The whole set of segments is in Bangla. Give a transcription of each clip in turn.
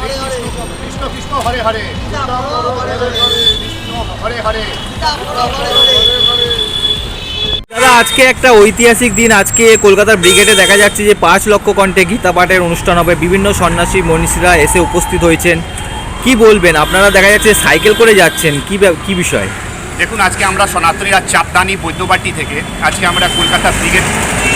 কৃষ্ণ কৃষ্ণ হরে হরে, কৃষ্ণ হরে হরে। দাদা, আজকে একটা ঐতিহাসিক দিন। আজকে কলকাতার ব্রিগেডে দেখা যাচ্ছে যে 5 লক্ষ কণ্ঠে গীতা পাঠের অনুষ্ঠান হবে। বিভিন্ন সন্ন্যাসী মনীষীরা এসে উপস্থিত হয়েছেন। কি বলবেন? আপনারা দেখা যাচ্ছে সাইকেল করে যাচ্ছেন, কি বিষয়? দেখুন, আজকে আমরা সনাতনীরা চাপদানি বৈদ্যবাটি থেকে আজকে আমরা কলকাতা ব্রিগেড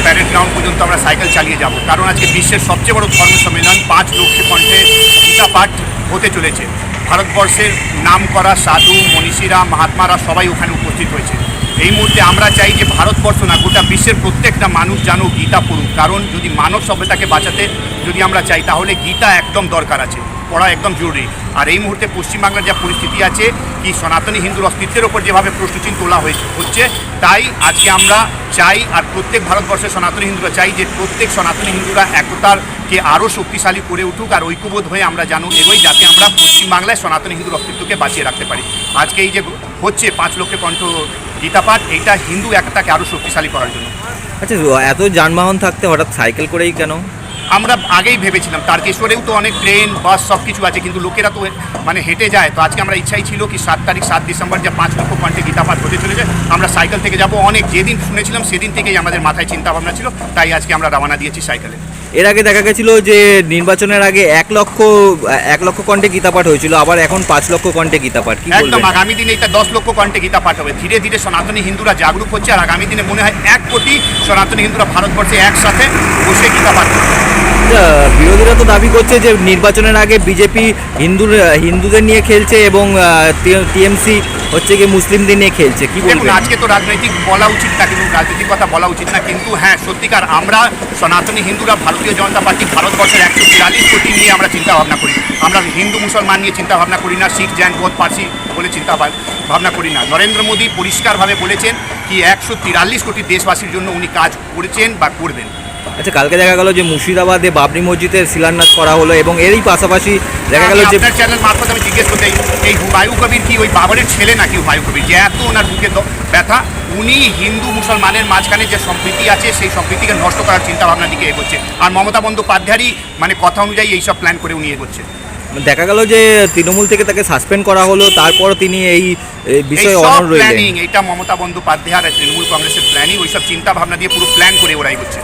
প্যারেড গ্রাউন্ড পর্যন্ত আমরা সাইকেল চালিয়ে যাব, কারণ আজকে বিশ্বের সবচেয়ে বড় ধর্ম সম্মেলন 5 লক্ষ কণ্ঠে গীতা পাঠ হতে চলেছে। ভারতবর্ষের নাম করা সাধু মনীষীরা মহাত্মারা সবাই ওখানে উপস্থিত হয়েছে। এই মুহূর্তে আমরা চাই যে ভারতবর্ষ না, গোটা বিশ্বের প্রত্যেকটা মানুষ জানুক, গীতা পড়ুক। কারণ যদি মানব সভ্যতাকে বাঁচাতে যদি আমরা চাই, তাহলে গীতা একদম দরকার আছে, পড়া একদম জরুরি। আর এই মুহূর্তে পশ্চিমবাংলার যা পরিস্থিতি আছে, কি সনাতনী হিন্দুর অস্তিত্বের ওপর যেভাবে প্রশ্নচিহ্ন তোলা হচ্ছে, তাই আজকে আমরা চাই, আর প্রত্যেক ভারতবর্ষের সনাতনী হিন্দুরা চাই যে প্রত্যেক সনাতনী হিন্দুরা একতারকে আরও শক্তিশালী করে উঠুক আর ঐক্যবোধ হয়ে আমরা এগোই, যাতে আমরা পশ্চিমবাংলায় সনাতনী হিন্দুর অস্তিত্বকে বাঁচিয়ে রাখতে পারি। আজকে এই যে হচ্ছে 5 লক্ষ কণ্ঠ গীতাপাঠ, এইটা হিন্দু একতাকে আরও শক্তিশালী করার জন্য। আচ্ছা, এত যানবাহন থাকতে হঠাৎ সাইকেল করেই কেন? আমরা আগেই ভেবেছিলাম, তারকেশ্বরেও তো অনেক ট্রেন বাস সব কিছু আছে, কিন্তু লোকেরা তো মানে হেঁটে যায়। তো আজকে আমরা ইচ্ছাই ছিল কি 7 ডিসেম্বর যে 5 লক্ষ কণ্ঠে গীতাপাঠ হতে চলেছে, আমরা সাইকেল থেকে যাব। অনেক যেদিন শুনেছিলাম সেদিন থেকেই আমাদের মাথায় চিন্তা ভাবনা ছিল, তাই আজকে আমরা রওনা দিয়েছি সাইকেলে। এর আগে দেখা গেছিল যে নির্বাচনের আগে 1 লক্ষ কণ্ঠে গীতাপাঠ হয়েছিল, আবার এখন 5 লক্ষ কণ্ঠে গীতাপাঠ। কি একদম, আগামী দিনে এটা 10 লক্ষ কণ্ঠে গীতাপাঠ হবে। ধীরে ধীরে সনাতনী হিন্দুরা জাগরুক হচ্ছে, আর আগামী দিনে মনে হয় 1 কোটি সনাতনী হিন্দুরা ভারতবর্ষে একসাথে বসে গীতাপাঠ করবে। বিরোধীরা তো দাবি করছে যে নির্বাচনের আগে বিজেপি হিন্দুদের নিয়ে খেলছে এবং টিএমসি হচ্ছে কি মুসলিমদের নিয়ে খেলছে। কি বলবেন? আজকে তো রাজনৈতিক বলা উচিত না, কিন্তু রাজনৈতিক কথা বলা উচিত না, কিন্তু হ্যাঁ সত্যিকার আমরা সনাতনী হিন্দুরা ভারতীয় জনতা পার্টি ভারতবর্ষের 143 কোটি নিয়ে আমরা চিন্তা ভাবনা করি। আমরা হিন্দু মুসলমান নিয়ে চিন্তা ভাবনা করি না, শিখ জৈন বৌদ্ধ পার্সি বলে চিন্তা ভাবনা করি না। নরেন্দ্র মোদী পরিষ্কারভাবে বলেছেন কি 143 কোটি দেশবাসীর জন্য উনি কাজ করেছেন বা করবেন। আচ্ছা, কালকে দেখা গেল যে মুর্শিদাবাদে বাবরি মসজিদের শিলান্যাস করা হলো এবং এরই পাশাপাশি দেখা গেল যে আপনার চ্যানেল মারফত আমি জিজ্ঞেস করতে, এই হুমায়ুন কবির কি ওই বাবরের ছেলে নাকি? হুমায়ুন কবির যে এত ওনার বুকে ব্যথা, উনি হিন্দু মুসলমানের মাঝখানে যে সম্প্রীতি আছে সেই সম্প্রীতিকে নষ্ট করার চিন্তা ভাবনা দিকে এগোচ্ছে, আর মমতা বন্দ্যোপাধ্যায়েরই মানে কথা অনুযায়ী এইসব প্ল্যান করে উনি এগোচ্ছে। দেখা গেল যে তৃণমূল থেকে তাকে সাসপেন্ড করা হলো, তারপর তিনি এই বিষয়ে অনড় রইলেন। এইটা মমতা বন্দ্যোপাধ্যায় আর তৃণমূল কংগ্রেসের প্ল্যানিং, ওইসব চিন্তা ভাবনা দিয়ে পুরো প্ল্যান করে ওরা এগোচ্ছে।